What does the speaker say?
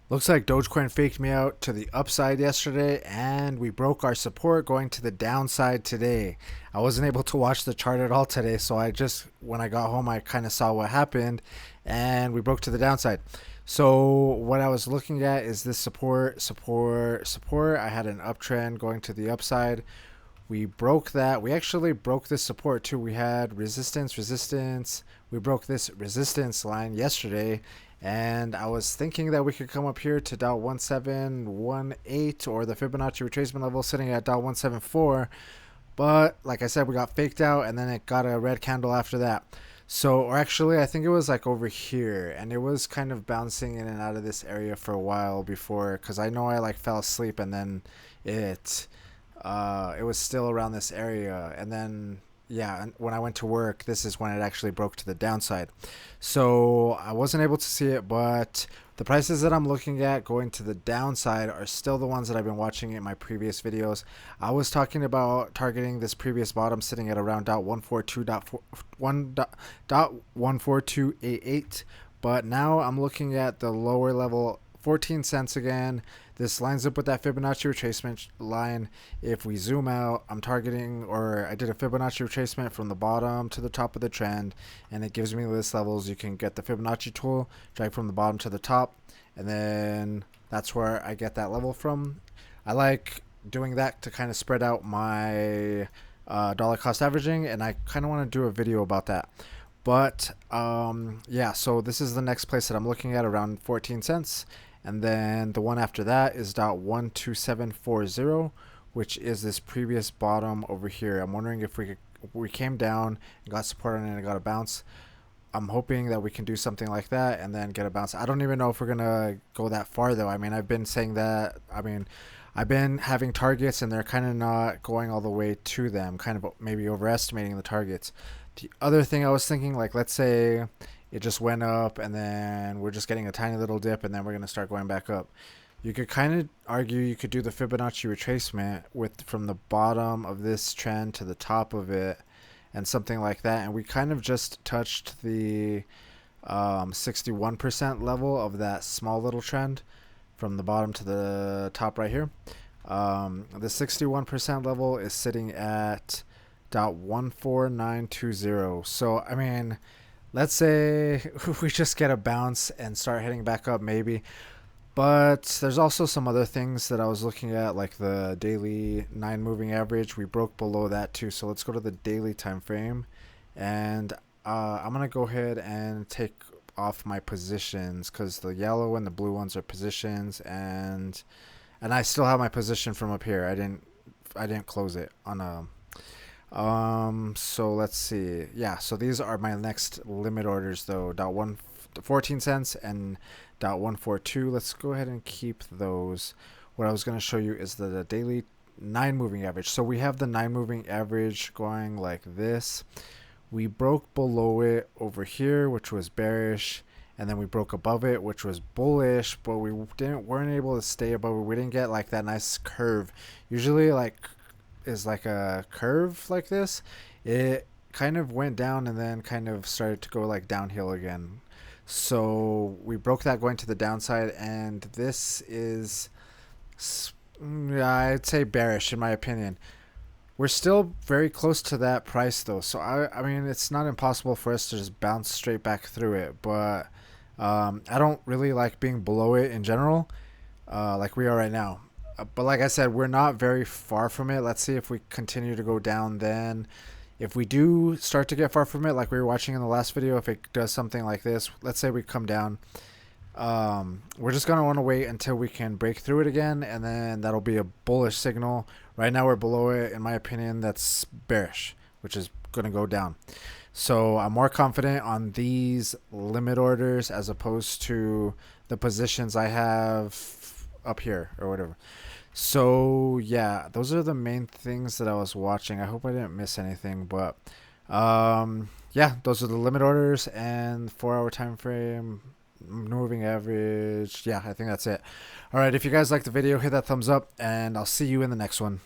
Looks like Dogecoin faked me out to the upside yesterday, and we broke our support going to the downside today. I wasn't able to watch the chart at all today, so when I got home, I kind of saw what happened, and we broke to the downside. So what I was looking at is this support, support, support. I had an uptrend going to the upside. We broke that. We actually broke this support too. We had resistance, resistance. We broke this resistance line yesterday, and I was thinking that we could come up here to 1718 or the Fibonacci retracement level sitting at 174. But like I said, we got faked out, and then it got a red candle after that. So, or actually, I think it was like over here, and it was kind of bouncing in and out of this area for a while before, because I know I like fell asleep, and then it it was still around this area, and then yeah, and when I went to work, this is when it actually broke to the downside. So I wasn't able to see it, but the prices that I'm looking at going to the downside are still the ones that I've been watching in my previous videos. I was talking about targeting this previous bottom sitting at around 142.88, but now I'm looking at the lower level 14 cents again. This lines up with that Fibonacci retracement line. If we zoom out, I'm targeting, or I did a Fibonacci retracement from the bottom to the top of the trend, and it gives me list levels. You can get the Fibonacci tool, drag from the bottom to the top, and then that's where I get that level from. I like doing that to kind of spread out my dollar cost averaging, and I kind of want to do a video about that. But yeah, so this is the next place that I'm looking at, around 14 cents. And then the one after that is 12740, which is this previous bottom over here. I'm wondering if we came down and got support on it and got a bounce. I'm hoping that we can do something like that and then get a bounce. I don't even know if we're gonna go that far though. I mean, I've been saying that. I mean, I've been having targets and they're kind of not going all the way to them. Kind of maybe overestimating the targets. The other thing I was thinking, like, let's say it just went up and then we're just getting a tiny little dip and then we're going to start going back up. You could kind of argue you could do the Fibonacci retracement with from the bottom of this trend to the top of it and something like that. And we kind of just touched the 61% level of that small little trend from the bottom to the top right here. The 61% level is sitting at 14920. So, I mean, let's say we just get a bounce and start heading back up maybe. But there's also some other things that I was looking at, like the daily 9 moving average. We broke below that too. So let's go to the daily time frame. And I'm going to go ahead and take off my positions because the yellow and the blue ones are positions, and I still have my position from up here. I didn't close it on a so let's see. Yeah, so these are my next limit orders though. 14 cents and 142. Let's go ahead and keep those. What I was going to show you is the daily 9 moving average. So we have the 9 moving average going like this. We broke below it over here, which was bearish, and then we broke above it, which was bullish, but weren't able to stay above it. We didn't get like that nice curve. Usually is like a curve like this. It kind of went down and then kind of started to go like downhill again. So we broke that going to the downside, and this is, I'd say, bearish in my opinion. We're still very close to that price though, so I mean, it's not impossible for us to just bounce straight back through it, but I don't really like being below it in general, like we are right now. But like I said, we're not very far from it. Let's see if we continue to go down. Then if we do start to get far from it, like we were watching in the last video, if it does something like this, let's say we come down, we're just going to want to wait until we can break through it again, and then that'll be a bullish signal. Right now we're below it. In my opinion, that's bearish, which is going to go down. So I'm more confident on these limit orders as opposed to the positions I have up here or whatever. So yeah, those are the main things that I was watching. I hope I didn't miss anything, but yeah, those are the limit orders and 4-hour time frame, moving average. Yeah, I think that's it. All right, if you guys liked the video, hit that thumbs up, and I'll see you in the next one.